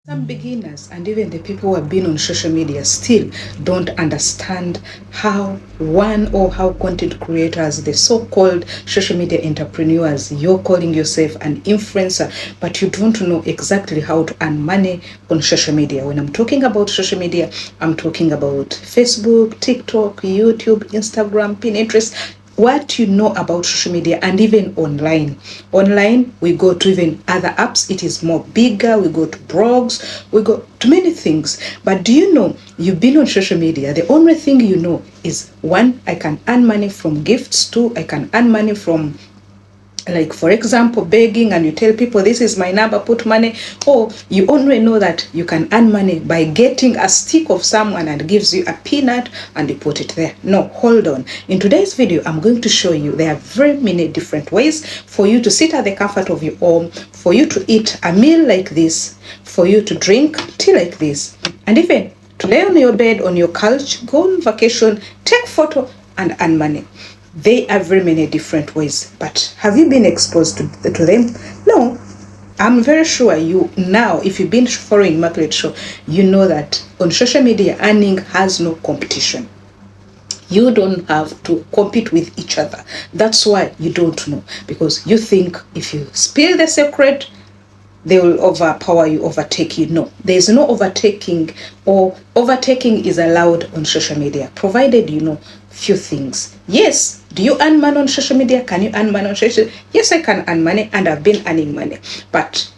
Some beginners and even the people who have been on social media still don't understand how how content creators, the so-called social media entrepreneurs, you're calling yourself an influencer, but you don't know exactly how to earn money on social media. When I'm talking about social media, I'm talking about Facebook, TikTok, YouTube, Instagram, Pinterest, what you know about social media. And even online we go to even other apps. It is more bigger. We go to blogs, we go to many things. But do you know, you've been on social media, the only thing you know is, one, I can earn money from gifts. Two, I can earn money from, like, for example, begging, and you tell people, this is my number, put money. Or you only know that you can earn money by getting a stick of someone and gives you a peanut and you put it there. No, hold on. In today's video, I'm going to show you there are very many different ways for you to sit at the comfort of your home, for you to eat a meal like this, for you to drink tea like this, and even to lay on your bed, on your couch, go on vacation, take photo, and earn money. They are very many different ways, but have you been exposed to them? No. I'm very sure you now, if you've been following Immaculate Show, you know that on social media, earning has no competition. You don't have to compete with each other. That's why you don't know, because you think if you spill the secret, they will overpower you, overtake you. No, there's no overtaking, or overtaking is allowed on social media, provided you know few things. Yes, do you earn money on social media? Can you earn money on social media? Yes, I can earn money, and I've been earning money. But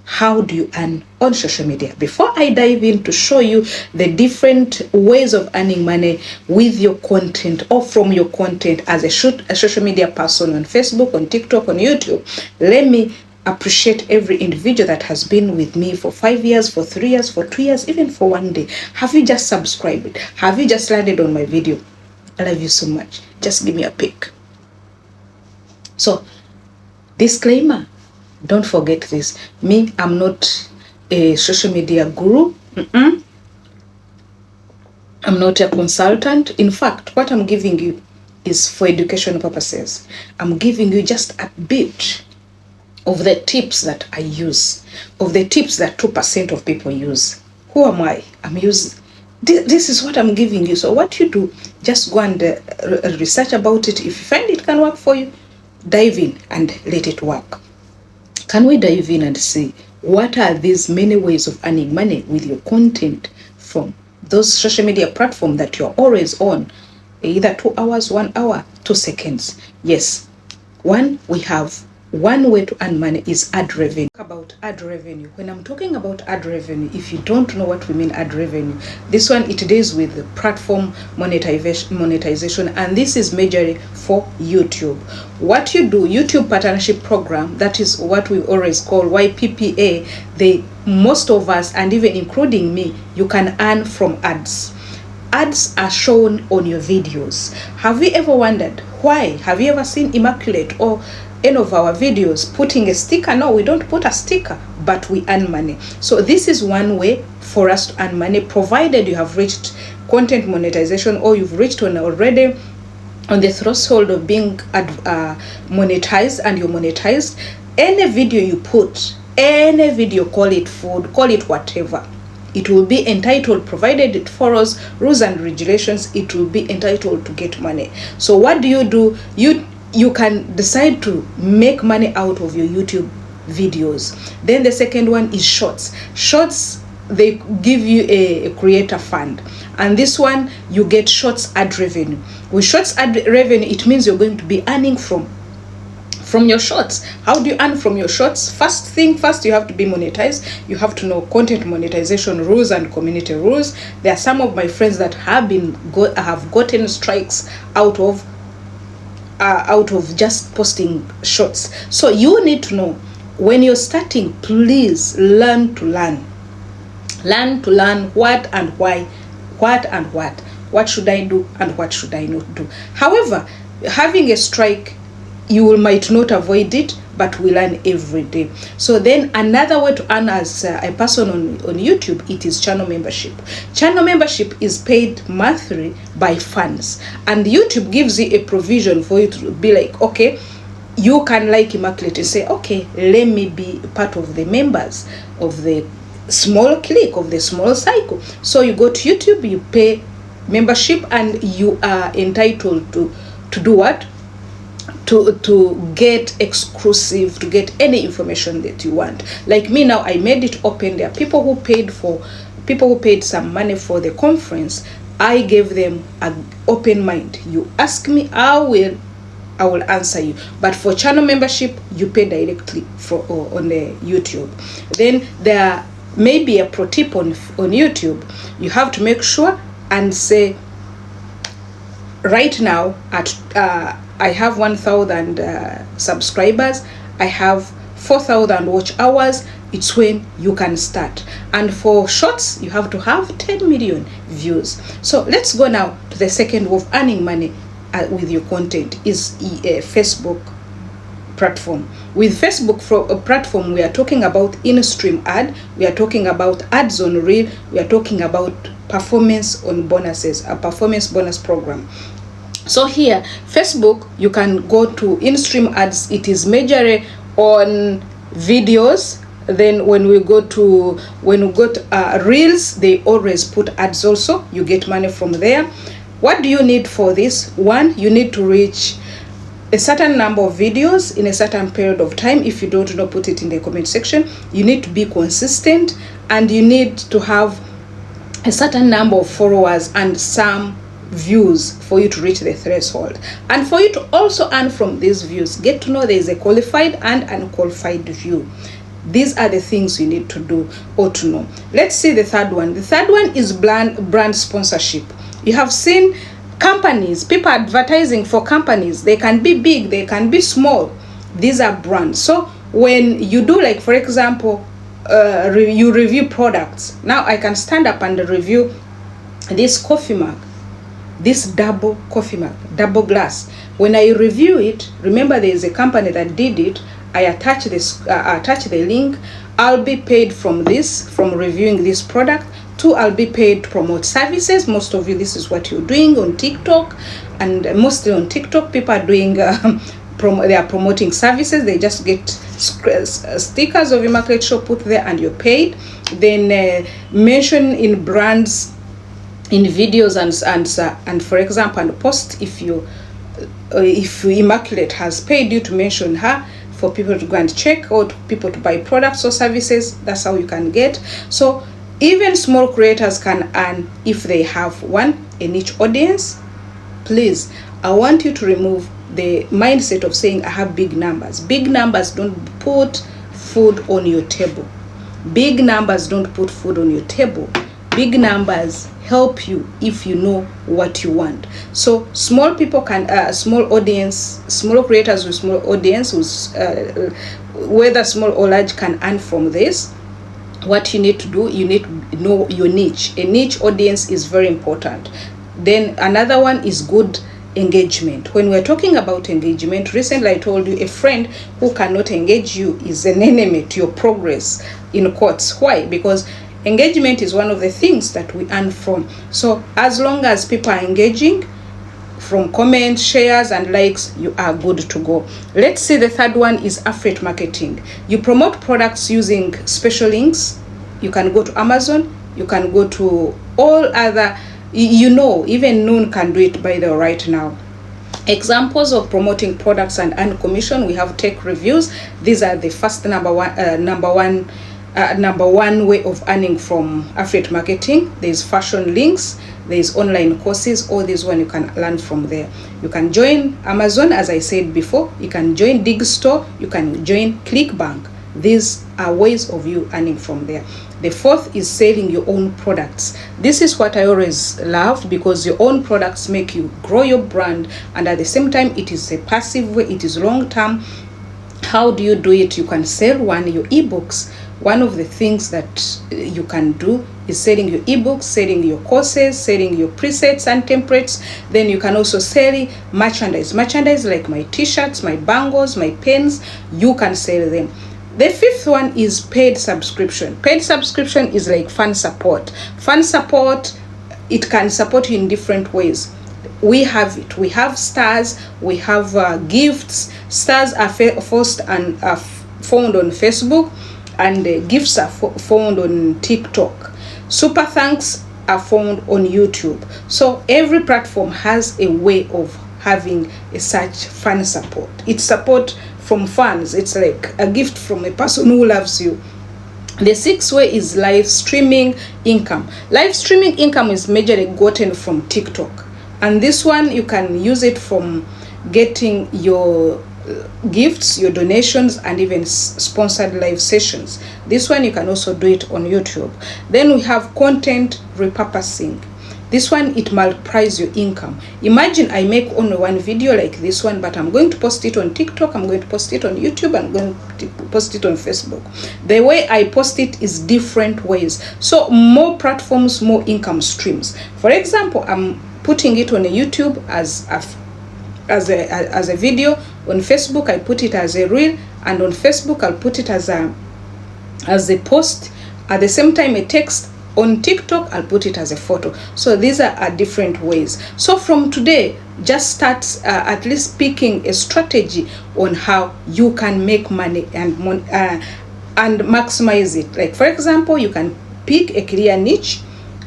how do you earn on social media? Before I dive in to show you the different ways of earning money with your content or from your content as a social media person on Facebook, on TikTok, on YouTube, let me appreciate every individual that has been with me for 5 years, for 3 years, for 2 years, even for 1 day. Have you just subscribed? Have you just landed on my video? I love you so much. Just give me a pic. So, disclaimer, don't forget this. Me, I'm not a social media guru. I'm not a consultant. In fact, what I'm giving you is for educational purposes. I'm giving you just a bit of the tips that I use, of the tips that 2% of people use. Who am I? I'm using, this is what I'm giving you. So what you do, just go and research about it. If you find it can work for you, dive in and let it work. Can we dive in and see what are these many ways of earning money with your content from those social media platforms that you're always on, either 2 hours, 1 hour, 2 seconds? Yes, we have one way to earn money is ad revenue. About ad revenue. When I'm talking about ad revenue, if you don't know what we mean ad revenue, this one, it deals with the platform monetization, and this is majorly for YouTube. What you do, YouTube partnership program, that is what we always call YPPA. Most of us, and even including me, you can earn from ads. Ads are shown on your videos. Have you ever wondered why? Have you ever seen Immaculate or any of our videos putting a sticker? No, we don't put a sticker, but we earn money. So this is one way for us to earn money, provided you have reached content monetization, or you've reached already on the threshold of being monetized, and you're monetized. Any video you put, any video, call it food, call it whatever, it will be entitled, provided it follows rules and regulations, it will be entitled to get money. So what do? You can decide to make money out of your YouTube videos. Then the second one is shorts. Shorts, they give you a creator fund, and this one you get shorts ad revenue. With shorts ad revenue, it means you're going to be earning from your shorts. How do you earn from your shorts? First, you have to be monetized. You have to know content monetization rules and community rules. There are some of my friends that have gotten strikes out of just posting shorts. So you need to know, when you're starting, please learn to learn what and why, what should I do and what should I not do. However, having a strike, you might not avoid it, but we learn every day. So then another way to earn as a person on YouTube, it is channel membership. Channel membership is paid monthly by fans, and YouTube gives you a provision for you to be like, okay, you can like Immaculate and say, okay, let me be part of the members of the small click, of the small cycle. So you go to YouTube, you pay membership, and you are entitled to do what? To get exclusive, to get any information that you want. Like me now, I made it open. There are people who paid some money for the conference. I gave them an open mind. You ask me, I will answer you. But for channel membership, you pay directly on the YouTube. Then there may be a pro tip on YouTube. You have to make sure and say, right now at I have 1,000 subscribers, I have 4,000 watch hours. It's when you can start. And for shorts, you have to have 10 million views. So let's go now to the second way of earning money with your content, is a Facebook platform. With Facebook platform, we are talking about in-stream ad, we are talking about ads on reel, we are talking about performance on bonuses, a performance bonus program. So here, Facebook, you can go to in-stream ads. It is majorly on videos. Then when we go to reels, they always put ads also. You get money from there. What do you need for this? One, you need to reach a certain number of videos in a certain period of time. If you don't know, put it in the comment section. You need to be consistent, and you need to have a certain number of followers and some views for you to reach the threshold. And for you to also earn from these views, get to know there is a qualified and unqualified view. These are the things you need to do or to know. Let's see the third one. The third one is brand sponsorship. You have seen companies, people advertising for companies. They can be big, they can be small. These are brands. So when you do, like for example, you review products. Now I can stand up and review this coffee mug, this double coffee mug, double glass. When I review it, remember there is a company that did it. I attach the link. I'll be paid from this, from reviewing this product. Two, I'll be paid to promote services. Most of you, this is what you're doing on TikTok, and mostly on TikTok, people are doing they are promoting services. They just get stickers of Immaculate Show put there, and you're paid. Then mention in brands in videos and for example, and post if Immaculate has paid you to mention her, for people to go and check, or people to buy products or services. That's how you can get. So even small creators can earn if they have a niche audience. Please, I want you to remove the mindset of saying I have big numbers. Big numbers don't put food on your table. Big numbers don't put food on your table. Big numbers help you if you know what you want. So small people can small creators with small audience, whether small or large, can earn from this. What you need to do, you need to know your niche. A niche audience is very important. Then another one is good engagement. When we're talking about engagement, recently I told you a friend who cannot engage you is an enemy to your progress, in quotes. Why? Because engagement is one of the things that we earn from. So as long as people are engaging from comments, shares, and likes, you are good to go. Let's see, the third one is affiliate marketing. You promote products using special links. You can go to Amazon, you can go to all other, even Noon can do it by the right now. Examples of promoting products and earn commission, we have tech reviews. These are the first number one way of earning from affiliate marketing. There's fashion links, there's online courses. All these one you can learn from there. You can join Amazon, as I said before. You can join Digstore, you can join ClickBank. These are ways of you earning from there. The fourth is selling your own products. This is what I always love, because your own products make you grow your brand, and at the same time it is a passive way, it is long term. How do you do it? You can sell your ebooks. One of the things that you can do is selling your ebooks, selling your courses, selling your presets and templates. Then you can also sell merchandise like my t-shirts, my bangles, my pens. You can sell them. The fifth one is paid subscription. Paid subscription is like fan support. Fan support, it can support you in different ways. We have it. We have stars. We have gifts. Stars are first and are found on Facebook. and gifts are found on TikTok. Super thanks are found on YouTube. So every platform has a way of having a such fan support. It's support from fans. It's like a gift from a person who loves you. The sixth way is live streaming income. Live streaming income is majorly gotten from TikTok, and this one you can use it from getting your gifts, your donations, and even sponsored live sessions. This one you can also do it on YouTube. Then we have content repurposing. This one, it multiplies your income. Imagine I make only one video like this one, but I'm going to post it on TikTok, I'm going to post it on YouTube, I'm going to post it on Facebook. The way I post it is different ways. So more platforms, more income streams. For example, I'm putting it on a YouTube as a video. On Facebook, I put it as a reel, and on Facebook, I'll put it as a post. At the same time, a text. On TikTok, I'll put it as a photo. So these are different ways. So from today, just start at least picking a strategy on how you can make money and maximize it. Like, for example, you can pick a clear niche.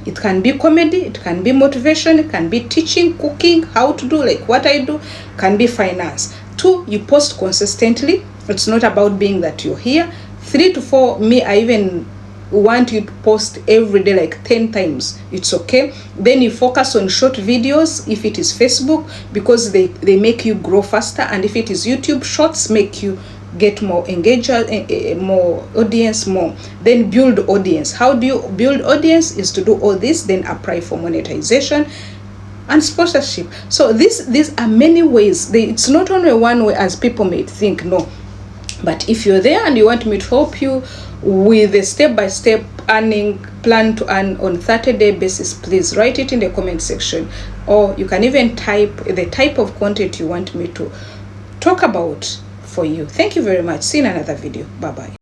It can be comedy, it can be motivation, it can be teaching, cooking, how to do like what I do, can be finance. 2, you post consistently. It's not about being that you're here. 3 to 4, me, I even want you to post every day like 10 times. It's okay. Then you focus on short videos if it is Facebook, because they make you grow faster, and if it is YouTube, shorts make you get more engagement, more audience, more. Then build audience. How do you build audience? Is to do all this, then apply for monetization and sponsorship. So these are many ways. It's not only one way as people may think, no. But if you're there and you want me to help you with a step-by-step earning plan to earn on 30-day basis, please write it in the comment section, or you can even type the type of content you want me to talk about for you. Thank you very much. See you in another video. Bye-bye.